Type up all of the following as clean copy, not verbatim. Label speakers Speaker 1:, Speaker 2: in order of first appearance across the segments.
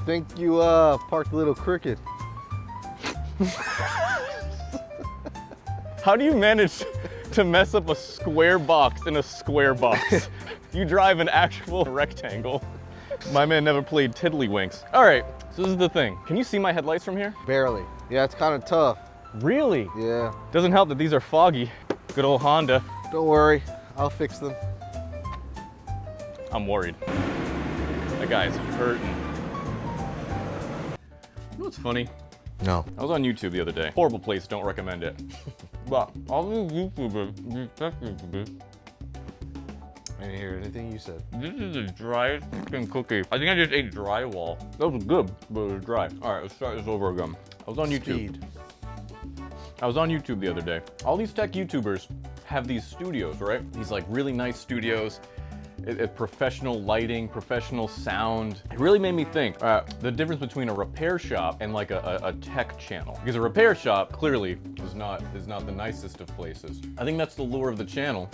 Speaker 1: think you parked a little crooked.
Speaker 2: How do you manage to mess up a square box in a square box? You drive an actual rectangle. My man never played Tiddlywinks. All right, so this is the thing. Can you see my headlights from here?
Speaker 1: Barely. Yeah, it's kind of tough.
Speaker 2: Really?
Speaker 1: Yeah.
Speaker 2: Doesn't help that these are foggy. Good old Honda.
Speaker 1: Don't worry, I'll fix them.
Speaker 2: I'm worried. That guy's hurting. You know what's funny?
Speaker 1: No.
Speaker 2: I was on YouTube the other day. Horrible place, don't recommend it. But all these YouTubers,
Speaker 1: I didn't hear anything you said.
Speaker 2: this is the driest chicken cookie. I think I just ate drywall. That was good, but it was dry. All right, let's start this over again. I was on YouTube. I was on YouTube the other day. All these tech YouTubers have these studios, right? These like really nice studios. Professional lighting, professional sound. It really made me think the difference between a repair shop and like a tech channel. Because a repair shop clearly is not the nicest of places. I think that's the lure of the channel,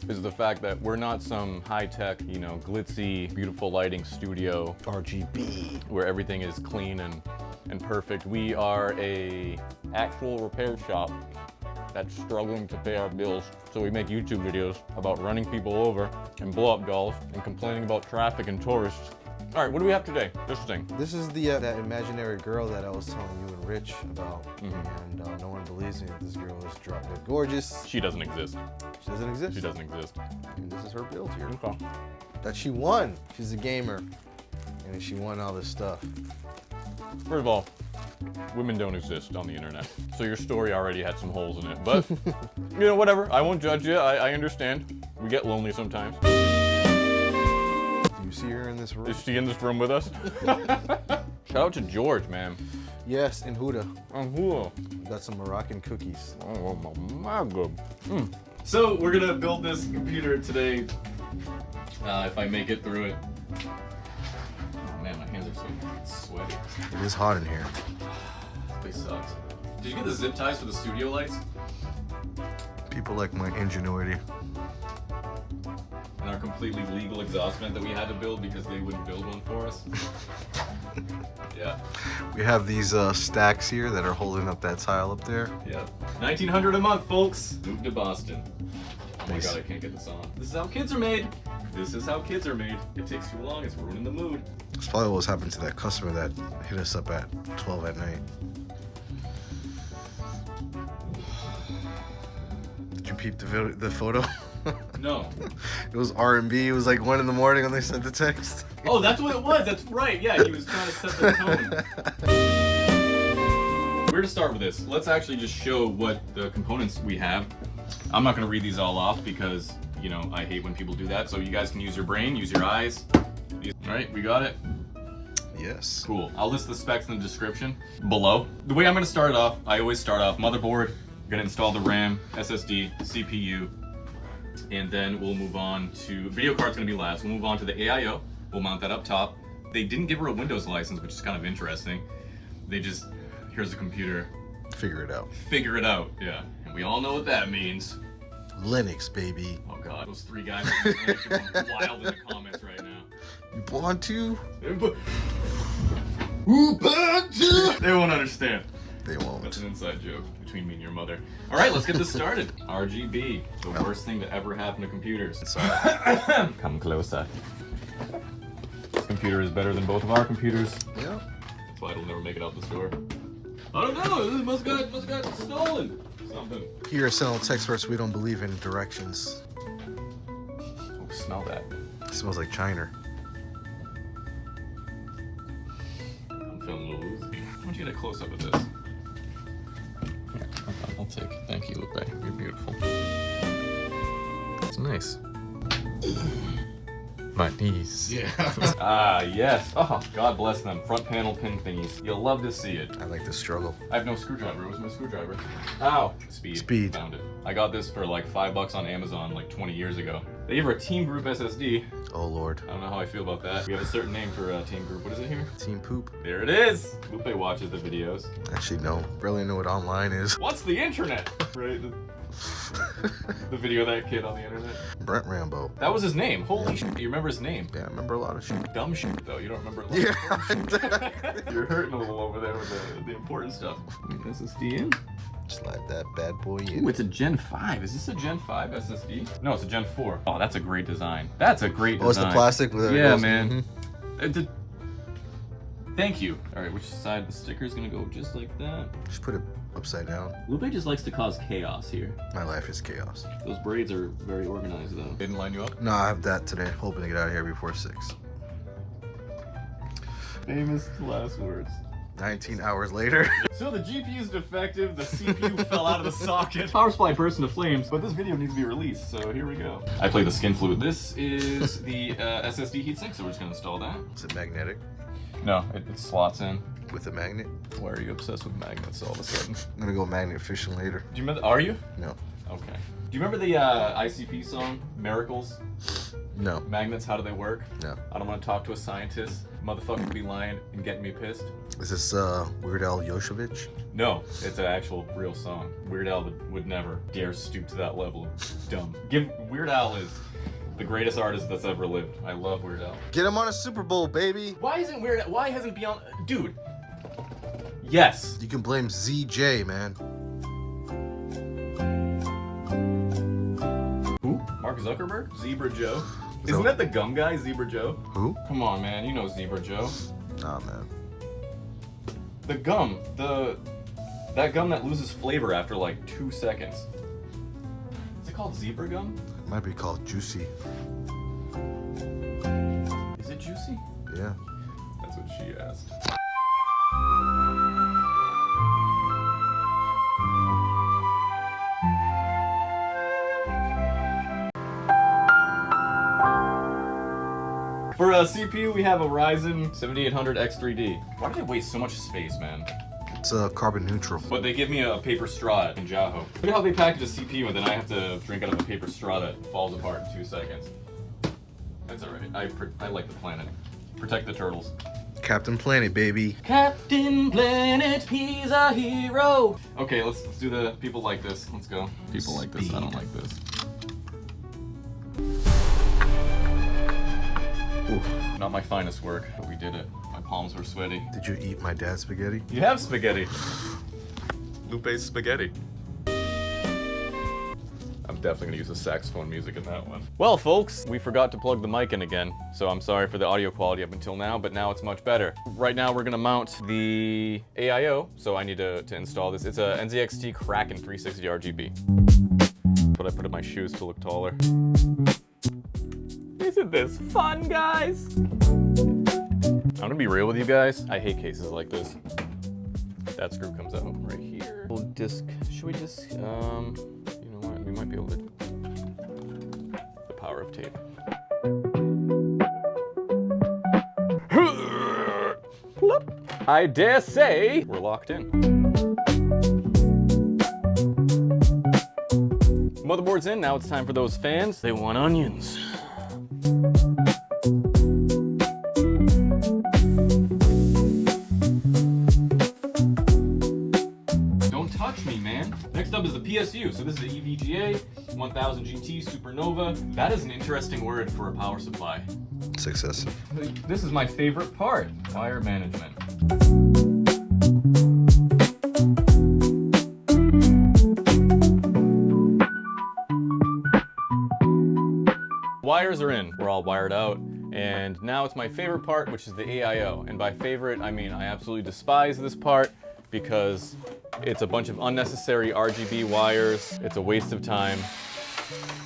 Speaker 2: is the fact that we're not some high-tech, you know, glitzy, beautiful lighting studio.
Speaker 1: RGB.
Speaker 2: Where everything is clean and perfect. We are a actual repair shop that's struggling to pay our bills. So we make YouTube videos about running people over and blow-up dolls and complaining about traffic and tourists. All right, what do we have today? This thing.
Speaker 1: This is the that imaginary girl that I was telling you and Rich about. And no one believes me that this girl is drop dead gorgeous.
Speaker 2: She doesn't exist.
Speaker 1: She doesn't exist?
Speaker 2: She doesn't exist.
Speaker 1: And this is her build here.
Speaker 2: Okay.
Speaker 1: That she won. She's a gamer. And she won all this stuff.
Speaker 2: First of all, women don't exist on the internet. So your story already had some holes in it. But, you know, whatever. I won't judge you. I understand. We get lonely sometimes.
Speaker 1: Do you see her in this room?
Speaker 2: Is she in this room with us? Shout out to George, man.
Speaker 1: Yes, in Houda.
Speaker 2: Oh,
Speaker 1: Got some Moroccan cookies.
Speaker 2: my God. So we're gonna build this computer today. If I make it through it. Oh man, my hands are so sweaty.
Speaker 1: It is hot in here.
Speaker 2: This place sucks. Did you get the zip ties for the studio lights?
Speaker 1: People like my ingenuity.
Speaker 2: And our completely legal exhaust vent that we had to build because they wouldn't build one for us. Yeah.
Speaker 1: We have these stacks here that are holding up that tile up there.
Speaker 2: Yeah. $1,900 a month, folks. Moved to Boston. Oh my
Speaker 1: Nice.
Speaker 2: God, I can't get this on. This is how kids are made. This is how kids are made. It takes too long. It's ruining the mood.
Speaker 1: That's probably what was happening to that customer that hit us up at 12 at night. Did you peep the photo?
Speaker 2: No.
Speaker 1: It was R&B. It was like 1 in the morning when they sent the text.
Speaker 2: Oh, that's what it was. That's right. Yeah, he was trying to set the tone. Where to start with this? Let's actually just show what the components we have. I'm not going to read these all off because, you know, I hate when people do that. So you guys can use your brain, use your eyes. All right, we got it?
Speaker 1: Yes.
Speaker 2: Cool. I'll list the specs in the description below. The way I'm going to start it off, I always start off motherboard. I'm going to install the RAM, SSD, CPU, and then we'll move on to video card's going to be last. We'll move on to the AIO. We'll mount that up top. They didn't give her a Windows license, which is kind of interesting. They just, here's the computer.
Speaker 1: Figure it out.
Speaker 2: Figure it out, yeah. And we all know what that means.
Speaker 1: Linux, baby.
Speaker 2: Oh God, those 3 guys are going wild in the comments right now.
Speaker 1: You want to?
Speaker 2: They won't understand.
Speaker 1: They won't.
Speaker 2: That's an inside joke between me and your mother. All right, let's get this started. RGB, the worst thing to ever happen to computers. Come closer. This computer is better than both of our computers.
Speaker 1: Yeah.
Speaker 2: That's why it'll never make it out the store. I don't know. This must got stolen. Something.
Speaker 1: Here at Sentinel Experts, we don't believe in directions.
Speaker 2: Oh, smell that.
Speaker 1: It smells like China.
Speaker 2: I'm feeling a little woozy. Why don't you get a close up of this? Yeah, I'll take it. Thank you, Lupe. You're beautiful. It's nice. My knees.
Speaker 1: Yeah.
Speaker 2: Ah, yes. Oh, God bless them. Front panel pin thingies. You'll love to see it.
Speaker 1: I like the struggle.
Speaker 2: I have no screwdriver. Where's my screwdriver? Ow. Speed.
Speaker 1: Speed.
Speaker 2: Found it. I got this for like $5 on Amazon like 20 years ago. They gave her a TeamGroup SSD.
Speaker 1: Oh, Lord.
Speaker 2: I don't know how I feel about that. We have a certain name for TeamGroup. What is it here?
Speaker 1: Team poop.
Speaker 2: There it is. Lupe watches the videos.
Speaker 1: Actually, no. Barely know what online is.
Speaker 2: What's the internet? Right? The video of that kid on the internet.
Speaker 1: Brent Rambo.
Speaker 2: That was his name. Holy shit, you remember his name?
Speaker 1: Yeah, I remember a lot of shit.
Speaker 2: Dumb shit though, you don't remember like,
Speaker 1: Yeah.
Speaker 2: You're hurting a little over there with the important stuff. SSD in?
Speaker 1: Slide that bad boy in.
Speaker 2: Ooh, it's a Gen 5. Is this a Gen 5 SSD? No, it's a Gen 4. Oh, that's a great design. That's a great design.
Speaker 1: Oh, it's the plastic with it.
Speaker 2: Yeah, man. Thank you. All right, which side the sticker is gonna go just like that?
Speaker 1: Just put it upside down.
Speaker 2: Lupe just likes to cause chaos here.
Speaker 1: My life is chaos.
Speaker 2: Those braids are very organized though. Didn't line you up?
Speaker 1: No, I have that today. Hoping to get out of here before 6.
Speaker 2: Famous last words.
Speaker 1: 19 hours later.
Speaker 2: So the GPU is defective, the CPU fell out of the socket. Power supply burst into flames, but this video needs to be released, so here we go. I play the skin fluid. This is the SSD heatsink, so we're just gonna install that.
Speaker 1: Is it magnetic?
Speaker 2: No, it slots in.
Speaker 1: With a magnet?
Speaker 2: Why are you obsessed with magnets all of a sudden?
Speaker 1: I'm gonna go magnet fishing later.
Speaker 2: Do you remember, are you?
Speaker 1: No.
Speaker 2: Okay. Do you remember the ICP song, Miracles?
Speaker 1: No.
Speaker 2: Magnets, how do they work?
Speaker 1: No.
Speaker 2: I don't want to talk to a scientist. Motherfucker be lying and getting me pissed.
Speaker 1: Is this Weird Al Yankovic?
Speaker 2: No, it's an actual real song. Weird Al would never dare stoop to that level of dumb. Weird Al is the greatest artist that's ever lived. I love Weird Al.
Speaker 1: Get him on a Super Bowl, baby.
Speaker 2: Why hasn't Beyond, dude? Yes.
Speaker 1: You can blame ZJ, man.
Speaker 2: Who? Mark Zuckerberg? Zebra Joe? Isn't that the gum guy, Zebra Joe?
Speaker 1: Who?
Speaker 2: Come on, man, you know Zebra Joe.
Speaker 1: Nah, man.
Speaker 2: The gum, that gum that loses flavor after like 2 seconds. Is it called zebra gum?
Speaker 1: It might be called Juicy.
Speaker 2: Is it juicy?
Speaker 1: Yeah.
Speaker 2: That's what she asked. For a CPU, we have a Ryzen 7800 X3D. Why do they waste so much space, man?
Speaker 1: It's carbon neutral.
Speaker 2: But they give me a paper straw in Jaho. Look at how they package a CPU and then I have to drink out of a paper straw that falls apart in 2 seconds. That's alright. I like the planet. Protect the turtles.
Speaker 1: Captain Planet, baby.
Speaker 2: Captain Planet, he's a hero. Okay, let's do the people like this. Let's go. People like this. I don't like this. Ooh, not my finest work, but we did it. My palms were sweaty.
Speaker 1: Did you eat my dad's spaghetti?
Speaker 2: You have spaghetti. Lupe's spaghetti. I'm definitely gonna use the saxophone music in that one. Well, folks, we forgot to plug the mic in again, so I'm sorry for the audio quality up until now, but now it's much better. Right now, we're gonna mount the AIO, so I need to install this. It's a NZXT Kraken 360 RGB. That's what I put in my shoes to look taller. Isn't this fun, guys? I'm gonna be real with you guys. I hate cases like this. That screw comes out right here. Little disc. Should we just, you know what? We might be able to. The power of tape. I dare say we're locked in. Motherboard's in. Now it's time for those fans. They want onions. Next up is the PSU. So this is the EVGA 1000 GT Supernova. That is an interesting word for a power supply.
Speaker 1: Successive.
Speaker 2: This is my favorite part, wire management. Wires are in. We're all wired out. And now it's my favorite part, which is the AIO. And by favorite, I mean I absolutely despise this part because it's a bunch of unnecessary RGB wires. It's a waste of time.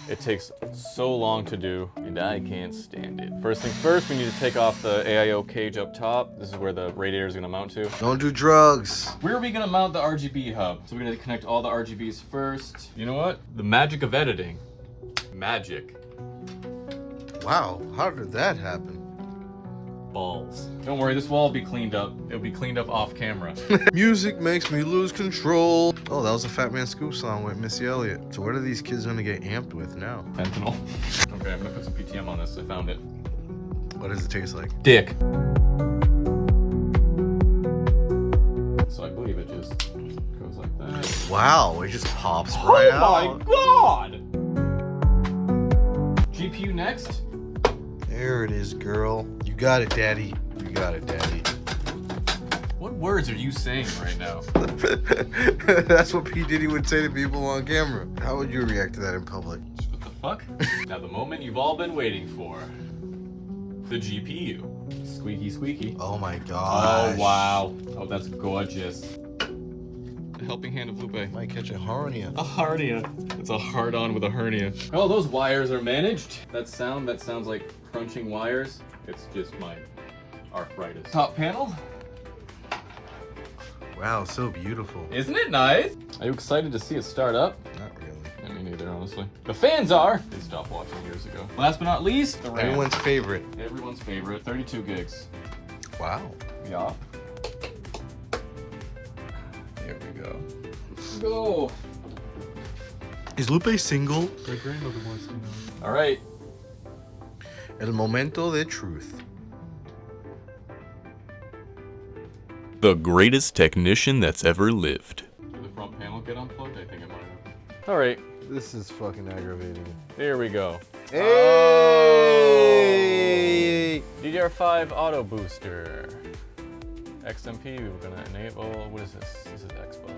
Speaker 2: It takes so long to do, and I can't stand it. First things first, we need to take off the AIO cage up top. This is where the radiator is gonna mount to.
Speaker 1: Don't do drugs.
Speaker 2: Where are we gonna mount the RGB hub? So we're gonna connect all the RGBs first. You know what? The magic of editing. Magic.
Speaker 1: Wow, how did that happen?
Speaker 2: Balls. Don't worry, this wall will be cleaned up. It'll be cleaned up off camera.
Speaker 1: Music makes me lose control. Oh, that was a Fat Man Scoop song with Missy Elliott. So what are these kids gonna get amped with now?
Speaker 2: Fentanyl. Okay, I'm gonna put some PTM on this. I found it.
Speaker 1: What does it taste like?
Speaker 2: Dick. So I believe it just goes like that.
Speaker 1: Wow, it just pops right out.
Speaker 2: Oh my god! GPU next?
Speaker 1: There it is, girl. You got it, daddy. You got it, daddy.
Speaker 2: What words are you saying right now?
Speaker 1: That's what P. Diddy would say to people on camera. How would you react to that in public?
Speaker 2: What the fuck? Now the moment you've all been waiting for. The GPU. Squeaky, squeaky.
Speaker 1: Oh my gosh.
Speaker 2: Oh wow. Oh, that's gorgeous. The helping hand of Lupe.
Speaker 1: Might catch a hernia.
Speaker 2: A hernia. It's a hard-on with a hernia. Oh, those wires are managed. That sounds like crunching wires. It's just my arthritis. Top panel.
Speaker 1: Wow, so beautiful.
Speaker 2: Isn't it nice? Are you excited to see it start up?
Speaker 1: Not really.
Speaker 2: Me neither, honestly. The fans are. They stopped watching years ago. Last but not least, the RAM.
Speaker 1: Everyone's favorite.
Speaker 2: Everyone's favorite. 32 gigs.
Speaker 1: Wow.
Speaker 2: Yeah. Here we go. Let's go.
Speaker 1: Is Lupe single?
Speaker 2: My grandmother wants to know. All right.
Speaker 1: El momento de truth.
Speaker 2: The greatest technician that's ever lived. Did the front panel get unplugged? I think it might have. All right.
Speaker 1: This is fucking aggravating.
Speaker 2: There we go.
Speaker 1: Hey!
Speaker 2: Oh. DDR5 auto booster. XMP, we're gonna enable. What is this? This is Expo.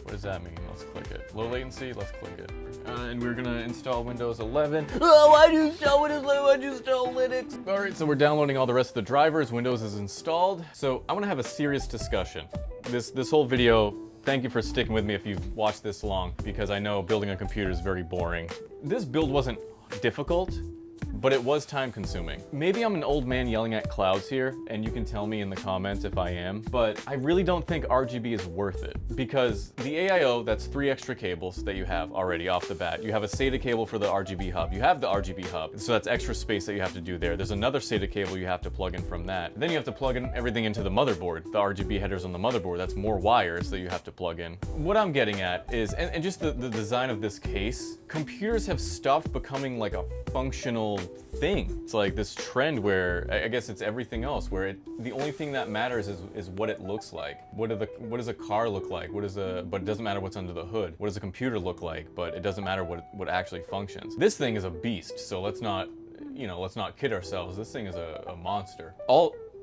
Speaker 2: What does that mean? Let's click it. Low latency, let's click it. And we're gonna install Windows 11. Oh, why'd you install Windows 11? Why'd you install Linux? All right, so we're downloading all the rest of the drivers. Windows is installed. So I wanna have a serious discussion. This whole video, thank you for sticking with me if you've watched this long, because I know building a computer is very boring. This build wasn't difficult, but it was time consuming. Maybe I'm an old man yelling at clouds here, and you can tell me in the comments if I am, but I really don't think RGB is worth it, because the AIO, that's 3 extra cables that you have already off the bat. You have a SATA cable for the RGB hub. You have the RGB hub, so that's extra space that you have to do there. There's another SATA cable you have to plug in from that. Then you have to plug in everything into the motherboard, the RGB headers on the motherboard. That's more wires that you have to plug in. What I'm getting at is, and just the design of this case, computers have stopped becoming like a functional thing. It's like this trend where I guess it's everything else, where the only thing that matters is what it looks like. What does a car look like? But it doesn't matter what's under the hood. What does a computer look like? But it doesn't matter what actually functions. This thing is a beast, so let's not kid ourselves. This thing is a monster.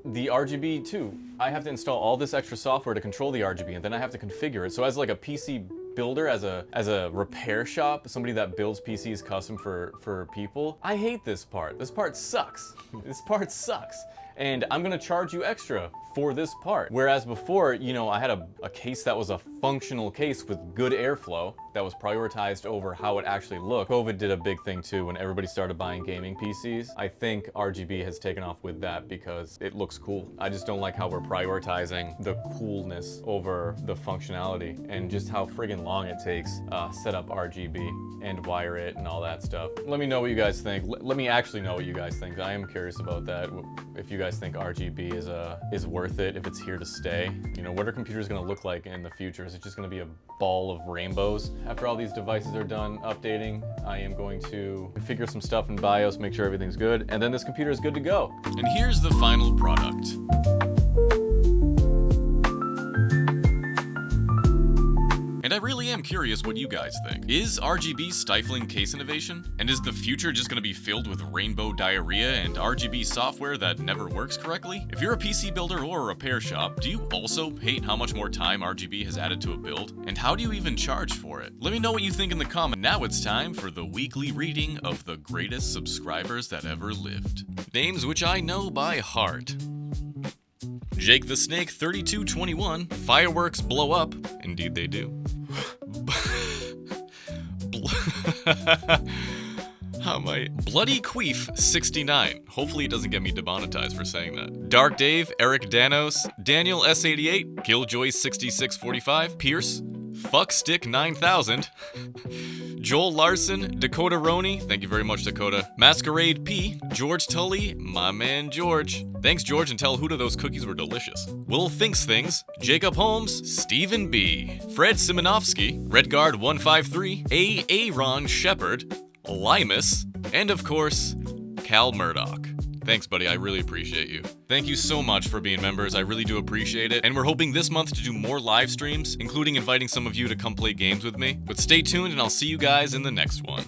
Speaker 2: The RGB too. I have to install all this extra software to control the RGB, and then I have to configure it. So as like a PC builder, as a repair shop, somebody that builds PCs custom for people, I hate this part. This part sucks. This part sucks. And I'm gonna charge you extra for this part. Whereas before, I had a case that was a functional case with good airflow that was prioritized over how it actually looked. COVID did a big thing too when everybody started buying gaming PCs. I think RGB has taken off with that because it looks cool. I just don't like how we're prioritizing the coolness over the functionality, and just how friggin' long it takes set up RGB and wire it and all that stuff. Let me know what you guys think. Let me actually know what you guys think. I am curious about that. If you guys think RGB is worth it, if it's here to stay. What are computers gonna look like in the future? Is it just gonna be a ball of rainbows? After all these devices are done updating, I am going to configure some stuff in BIOS, make sure everything's good, and then this computer is good to go. And here's the final product. And I really am curious what you guys think. Is RGB stifling case innovation? And is the future just gonna be filled with rainbow diarrhea and RGB software that never works correctly? If you're a PC builder or a repair shop, do you also hate how much more time RGB has added to a build? And how do you even charge for it? Let me know what you think in the comments. Now it's time for the weekly reading of the greatest subscribers that ever lived. Names which I know by heart. Jake the Snake 3221, fireworks blow up. Indeed they do. Bloody Queef 69. Hopefully it doesn't get me demonetized for saying that. Dark Dave, Eric Danos, Daniel S88, Killjoy 6645, Pierce, Fuckstick 9000, Joel Larson, Dakota Roney, thank you very much Dakota, Masquerade P, George Tully, my man George, thanks George, and tell Houda those cookies were delicious. Will Thinks Things, Jacob Holmes, Stephen B, Fred Simonovsky, Redguard 153, Aaron Shepard, Limus, and of course, Cal Murdoch. Thanks, buddy. I really appreciate you. Thank you so much for being members. I really do appreciate it. And we're hoping this month to do more live streams, including inviting some of you to come play games with me. But stay tuned and I'll see you guys in the next one.